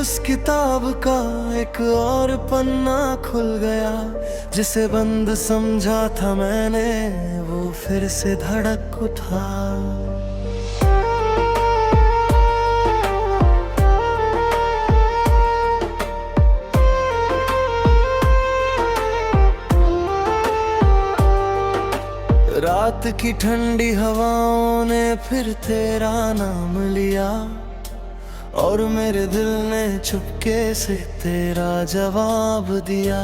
उस किताब का एक और पन्ना खुल गया। जिसे बंद समझा था मैंने वो फिर से धड़क उठा। रात की ठंडी हवाओं ने फिर तेरा नाम लिया और मेरे दिल ने चुपके से तेरा जवाब दिया।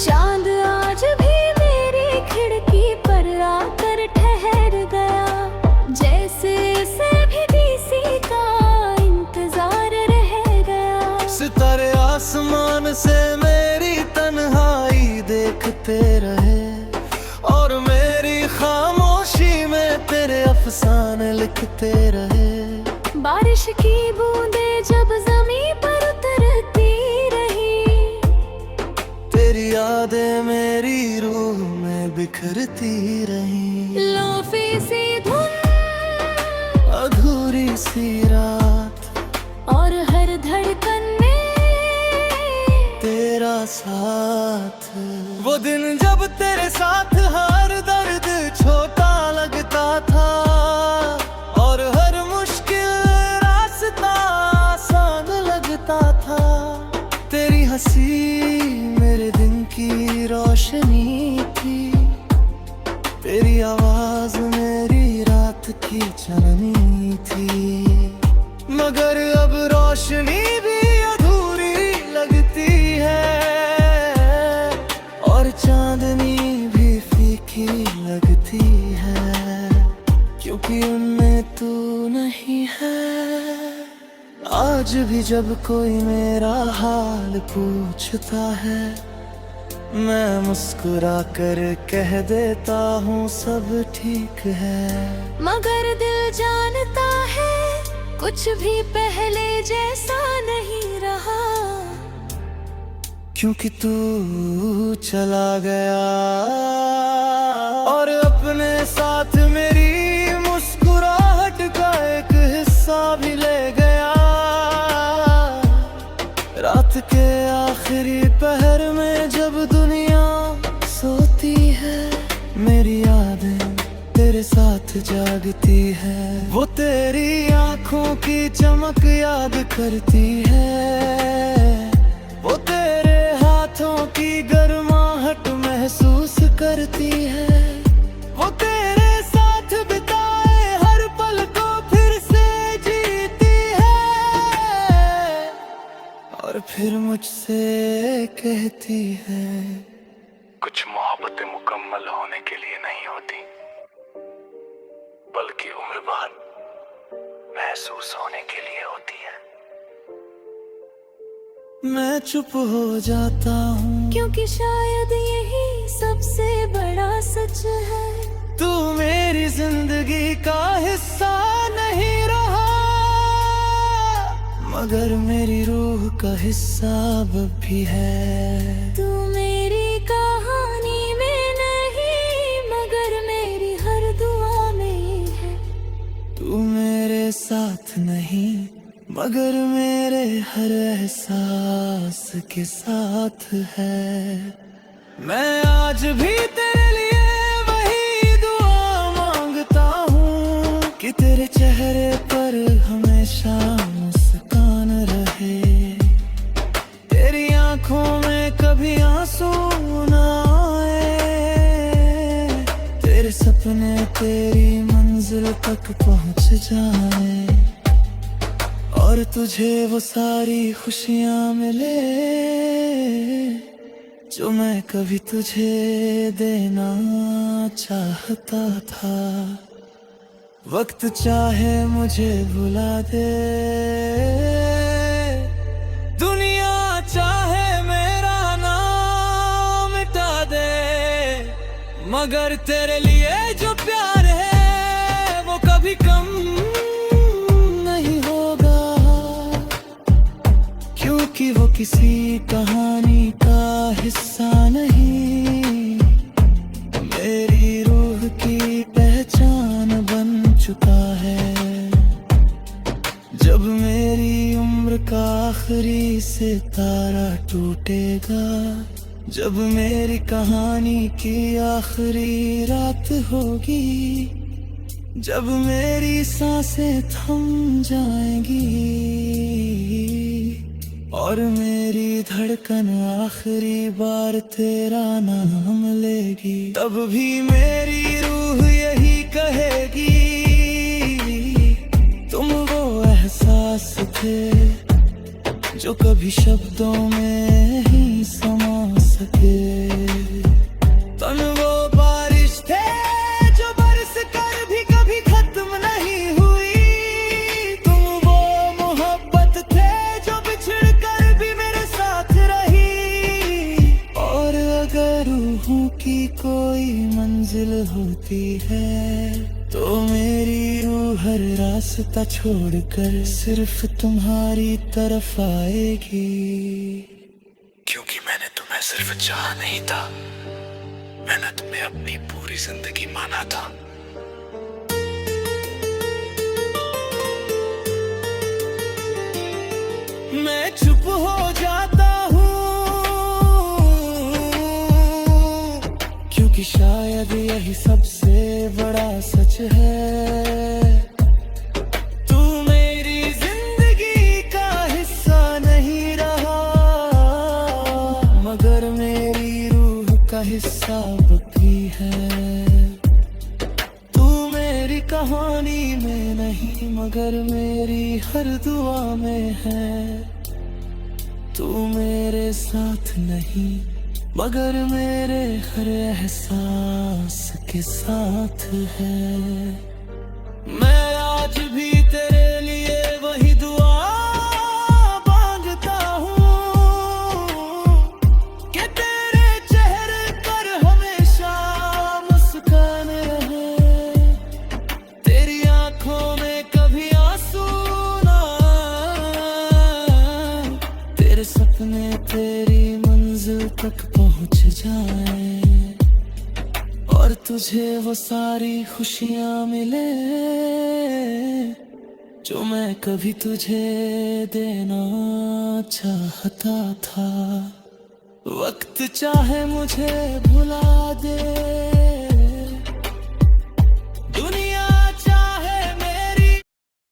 चांद आज भी मेरी खिड़की पर आकर ठहर गया, जैसे इसे भी किसी का इंतजार रह गया। सितारे आसमान से मेरी तन्हाई देखते रहे और मेरी खामोशी में तेरे अफसाने लिखते रहे। बारिश की बूंदें जब जमीन पर उतरती रही, तेरी यादें मेरी रूह में बिखरती रही। लोफी सी धुन, अधूरी सी रात और हर धड़कन में तेरा साथ। वो दिन जब तेरे साथ हर दर्द छोटा लगता था और हर मुश्किल रास्ता आसान लगता था। तेरी हंसी मेरे दिन की रोशनी थी, तेरी आवाज मेरी रात की चांदनी थी। मगर अब रोशनी भी अधूरी लगती है और चांदनी भी फीकी लगती है, क्योंकि उनमें तू नहीं है। आज भी जब कोई मेरा हाल पूछता है, मैं मुस्कुरा कर कह देता हूँ सब ठीक है। मगर दिल जानता है कुछ भी पहले जैसा नहीं रहा, क्योंकि तू चला गया और अपने साथ मेरी मुस्कुराहट का एक हिस्सा भी ले गया। रात के आखिरी पहर में जब दुनिया सोती है, मेरी यादें तेरे साथ जागती है। वो तेरी आंखों की चमक याद करती है, वो तेरे हाथों की गर्माहट महसूस करती है। वो तेरे साथ बिताए हर पल को फिर से जीती है और फिर मुझसे कहती है, कुछ मोहब्बतें मुकम्मल होने के लिए नहीं होती, बल्कि उम्र भर महसूस होने के लिए होती है। मैं चुप हो जाता हूँ क्योंकि शायद यही सबसे बड़ा सच है। तू मेरी जिंदगी का हिस्सा नहीं रहा, मगर मेरी रूह का हिस्सा अब भी है। तू मेरी कहानी में नहीं, मगर मेरी हर दुआ में है। तू मेरे साथ नहीं, मगर मेरे हर एहसास के साथ है। मैं आज भी तेरे लिए वही दुआ मांगता हूँ कि तेरे चेहरे पर हमेशा मुस्कान रहे, तेरी आंखों में कभी आंसू ना आए, तेरे सपने तेरी मंजिल तक पहुँच जाए और तुझे वो सारी खुशियाँ मिले जो मैं कभी तुझे देना चाहता था। वक्त चाहे मुझे भुला दे, दुनिया चाहे मेरा नाम मिटा दे, मगर तेरे लिए जो प्यार है वो कभी कम नहीं होगा, क्योंकि वो किसी कहानी का हिस्सा नहीं, मेरी रूह की पहचान होता है। जब मेरी उम्र का आखिरी सितारा टूटेगा, जब मेरी कहानी की आखिरी रात होगी, जब मेरी सांसें थम जाएंगी और मेरी धड़कन आखिरी बार तेरा नाम लेगी, तब भी मेरी रूह यही कहेगी, तुम वो एहसास थे जो कभी शब्दों में ही समा सके। तन वो बारिश थे जो बरस कर भी कभी खत्म नहीं हुई, तुम वो मोहब्बत थे जो बिछड़ कर भी मेरे साथ रही। और अगर रूहों की कोई मंजिल होती है तो मेरी रूह हर रास्ता छोड़कर सिर्फ तुम्हारी तरफ आएगी। क्योंकि मैंने तुम्हें सिर्फ चाहा नहीं था, मैंने तुम्हें अपनी पूरी जिंदगी माना था। मैं चुप हो जाता हूँ क्योंकि शायद यही सबसे बड़ा सच है। तू मेरी जिंदगी का हिस्सा नहीं रहा, मगर मेरी रूह का हिस्सा बकी है। तू मेरी कहानी में नहीं मगर मेरी हर दुआ में है। तू मेरे साथ नहीं मगर मेरे हर एहसास के साथ है। मैं आज भी तेरे लिए वही दुआ मांगता हूँ कि तेरे चेहरे पर हमेशा मुस्कान रहे, तेरी आंखों में कभी आंसू ना, तेरे सपने तेरी मंजिल तक पहुंच जाए और तुझे वो सारी खुशियां मिले जो मैं कभी तुझे देना चाहता था। वक्त चाहे मुझे भुला दे